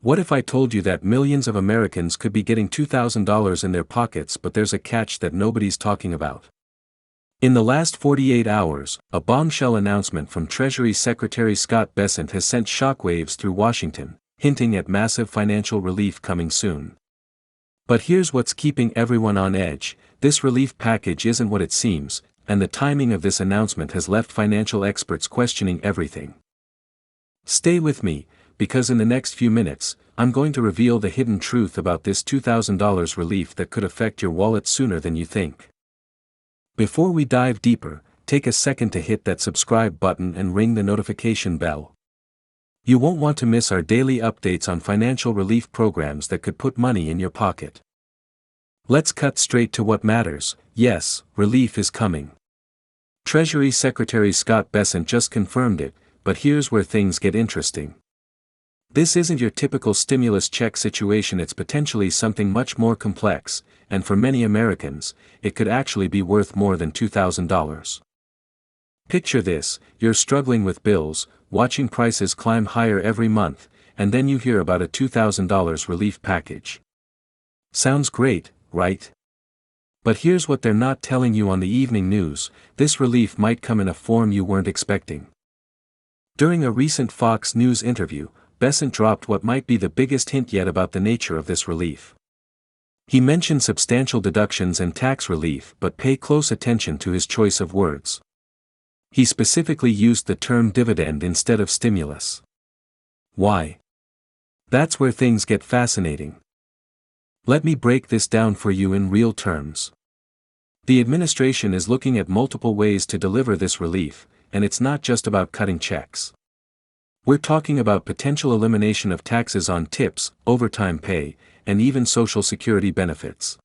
What if I told you that millions of Americans could be getting $2,000 in their pockets, but there's a catch that nobody's talking about? In the last 48 hours, a bombshell announcement from Treasury Secretary Scott Bessent has sent shockwaves through Washington, hinting at massive financial relief coming soon. But here's what's keeping everyone on edge: this relief package isn't what it seems, and the timing of this announcement has left financial experts questioning everything. Stay with me, because in the next few minutes, I'm going to reveal the hidden truth about this $2,000 relief that could affect your wallet sooner than you think. Before we dive deeper, take a second to hit that subscribe button and ring the notification bell. You won't want to miss our daily updates on financial relief programs that could put money in your pocket. Let's cut straight to what matters. Yes, relief is coming. Treasury Secretary Scott Bessent just confirmed it, but here's where things get interesting. This isn't your typical stimulus check situation. It's potentially something much more complex, and for many Americans, it could actually be worth more than $2,000. Picture this: you're struggling with bills, watching prices climb higher every month, and then you hear about a $2,000 relief package. Sounds great, right? But here's what they're not telling you on the evening news: this relief might come in a form you weren't expecting. During a recent Fox News interview, Bessent dropped what might be the biggest hint yet about the nature of this relief. He mentioned substantial deductions and tax relief, but pay close attention to his choice of words. He specifically used the term dividend instead of stimulus. Why? That's where things get fascinating. Let me break this down for you in real terms. The administration is looking at multiple ways to deliver this relief, and it's not just about cutting checks. We're talking about potential elimination of taxes on tips, overtime pay, and even Social Security benefits.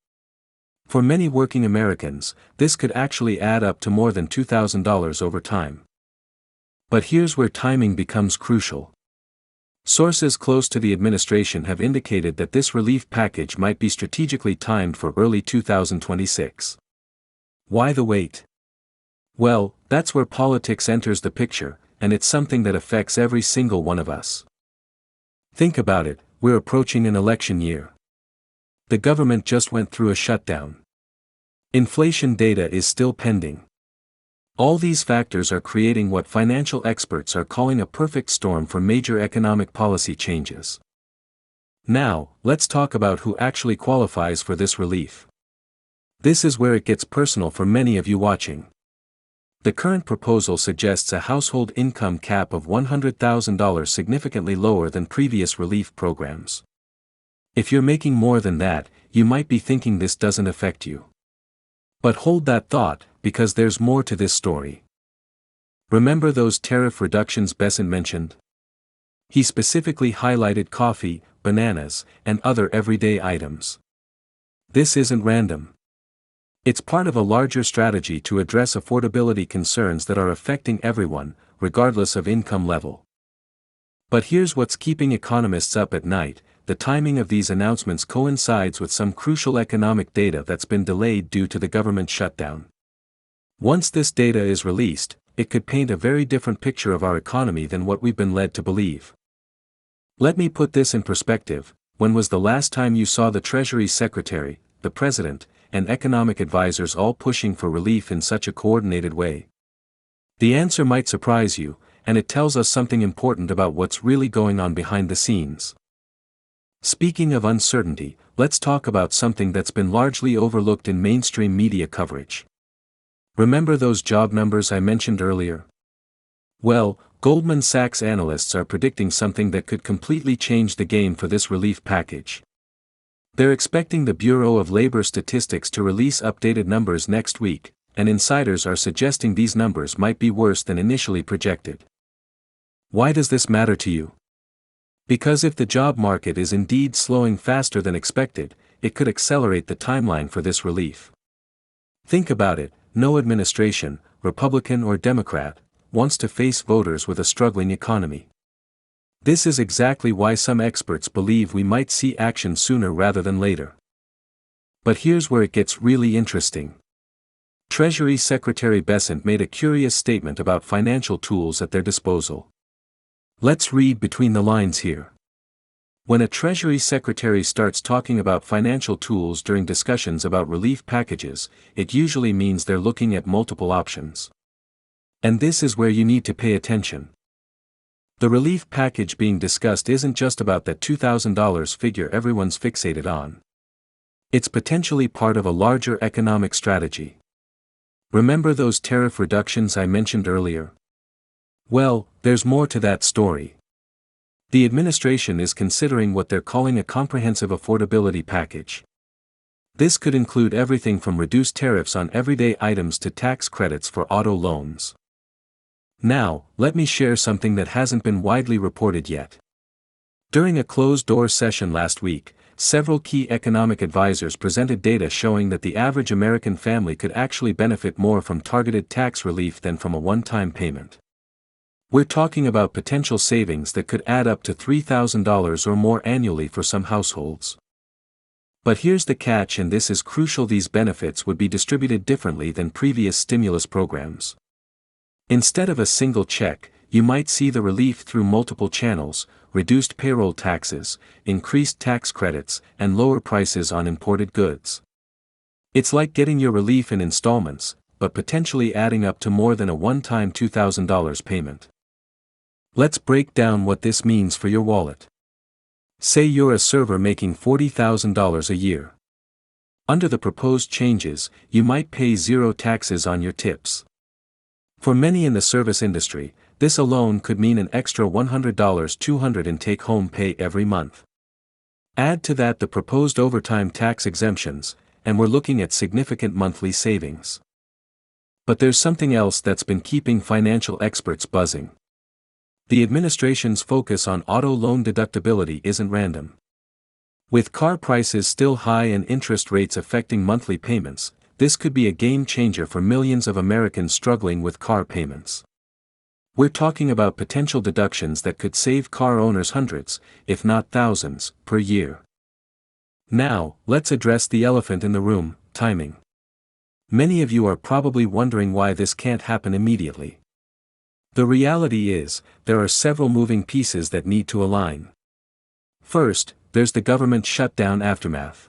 For many working Americans, this could actually add up to more than $2,000 over time. But here's where timing becomes crucial. Sources close to the administration have indicated that this relief package might be strategically timed for early 2026. Why the wait? Well, that's where politics enters the picture, and it's something that affects every single one of us. Think about it: we're approaching an election year. The government just went through a shutdown. Inflation data is still pending. All these factors are creating what financial experts are calling a perfect storm for major economic policy changes. Now, let's talk about who actually qualifies for this relief. This is where it gets personal for many of you watching. The current proposal suggests a household income cap of $100,000, significantly lower than previous relief programs. If you're making more than that, you might be thinking this doesn't affect you. But hold that thought, because there's more to this story. Remember those tariff reductions Bessent mentioned? He specifically highlighted coffee, bananas, and other everyday items. This isn't random. It's part of a larger strategy to address affordability concerns that are affecting everyone, regardless of income level. But here's what's keeping economists up at night: the timing of these announcements coincides with some crucial economic data that's been delayed due to the government shutdown. Once this data is released, it could paint a very different picture of our economy than what we've been led to believe. Let me put this in perspective: when was the last time you saw the Treasury Secretary, the President, and economic advisors all pushing for relief in such a coordinated way? The answer might surprise you, and it tells us something important about what's really going on behind the scenes. Speaking of uncertainty, let's talk about something that's been largely overlooked in mainstream media coverage. Remember those job numbers I mentioned earlier? Well, Goldman Sachs analysts are predicting something that could completely change the game for this relief package. They're expecting the Bureau of Labor Statistics to release updated numbers next week, and insiders are suggesting these numbers might be worse than initially projected. Why does this matter to you? Because if the job market is indeed slowing faster than expected, it could accelerate the timeline for this relief. Think about it: no administration, Republican or Democrat, wants to face voters with a struggling economy. This is exactly why some experts believe we might see action sooner rather than later. But here's where it gets really interesting. Treasury Secretary Bessent made a curious statement about financial tools at their disposal. Let's read between the lines here. When a Treasury Secretary starts talking about financial tools during discussions about relief packages, it usually means they're looking at multiple options. And this is where you need to pay attention. The relief package being discussed isn't just about that $2,000 figure everyone's fixated on. It's potentially part of a larger economic strategy. Remember those tariff reductions I mentioned earlier? Well, there's more to that story. The administration is considering what they're calling a comprehensive affordability package. This could include everything from reduced tariffs on everyday items to tax credits for auto loans. Now, let me share something that hasn't been widely reported yet. During a closed-door session last week, several key economic advisors presented data showing that the average American family could actually benefit more from targeted tax relief than from a one-time payment. We're talking about potential savings that could add up to $3,000 or more annually for some households. But here's the catch, and this is crucial: these benefits would be distributed differently than previous stimulus programs. Instead of a single check, you might see the relief through multiple channels: reduced payroll taxes, increased tax credits, and lower prices on imported goods. It's like getting your relief in installments, but potentially adding up to more than a one-time $2,000 payment. Let's break down what this means for your wallet. Say you're a server making $40,000 a year. Under the proposed changes, you might pay zero taxes on your tips. For many in the service industry, this alone could mean an extra $100-200 in take-home pay every month. Add to that the proposed overtime tax exemptions, and we're looking at significant monthly savings. But there's something else that's been keeping financial experts buzzing. The administration's focus on auto loan deductibility isn't random. With car prices still high and interest rates affecting monthly payments, this could be a game changer for millions of Americans struggling with car payments. We're talking about potential deductions that could save car owners hundreds, if not thousands, per year. Now, let's address the elephant in the room: timing. Many of you are probably wondering why this can't happen immediately. The reality is, there are several moving pieces that need to align. First, there's the government shutdown aftermath.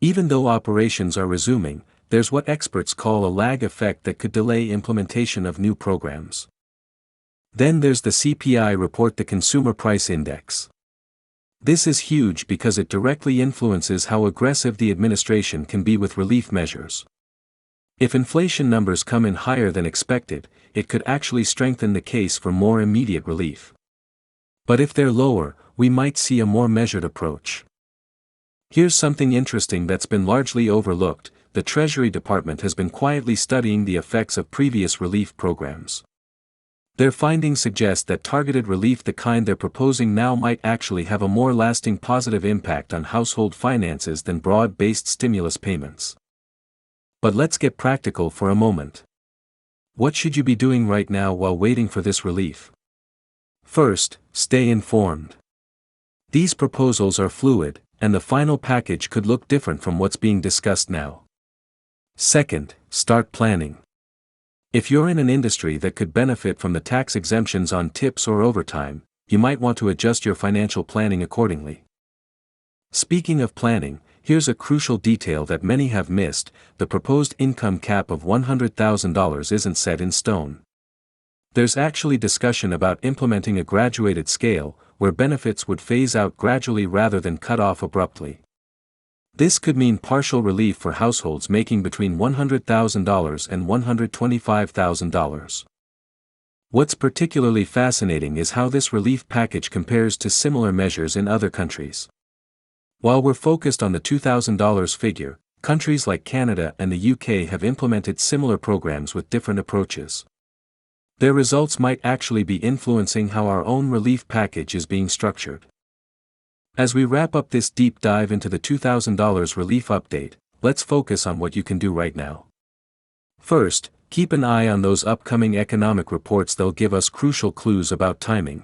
Even though operations are resuming, there's what experts call a lag effect that could delay implementation of new programs. Then there's the CPI report, the Consumer Price Index. This is huge because it directly influences how aggressive the administration can be with relief measures. If inflation numbers come in higher than expected, it could actually strengthen the case for more immediate relief. But if they're lower, we might see a more measured approach. Here's something interesting that's been largely overlooked: the Treasury Department has been quietly studying the effects of previous relief programs. Their findings suggest that targeted relief, the kind they're proposing now, might actually have a more lasting positive impact on household finances than broad-based stimulus payments. But let's get practical for a moment. What should you be doing right now while waiting for this relief? First, stay informed. These proposals are fluid, and the final package could look different from what's being discussed now. Second, start planning. If you're in an industry that could benefit from the tax exemptions on tips or overtime, you might want to adjust your financial planning accordingly. Speaking of planning, here's a crucial detail that many have missed: the proposed income cap of $100,000 isn't set in stone. There's actually discussion about implementing a graduated scale, where benefits would phase out gradually rather than cut off abruptly. This could mean partial relief for households making between $100,000 and $125,000. What's particularly fascinating is how this relief package compares to similar measures in other countries. While we're focused on the $2,000 figure, countries like Canada and the UK have implemented similar programs with different approaches. Their results might actually be influencing how our own relief package is being structured. As we wrap up this deep dive into the $2,000 relief update, let's focus on what you can do right now. First, keep an eye on those upcoming economic reports. They'll give us crucial clues about timing.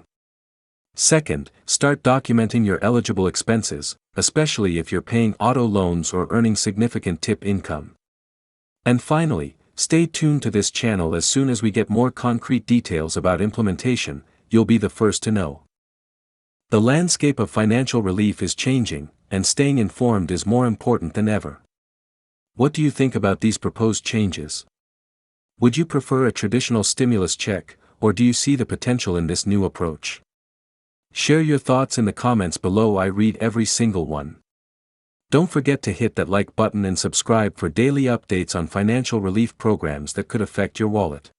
Second, start documenting your eligible expenses, especially if you're paying auto loans or earning significant tip income. And finally, stay tuned to this channel. As soon as we get more concrete details about implementation, you'll be the first to know. The landscape of financial relief is changing, and staying informed is more important than ever. What do you think about these proposed changes? Would you prefer a traditional stimulus check, or do you see the potential in this new approach? Share your thoughts in the comments below. I read every single one. Don't forget to hit that like button and subscribe for daily updates on financial relief programs that could affect your wallet.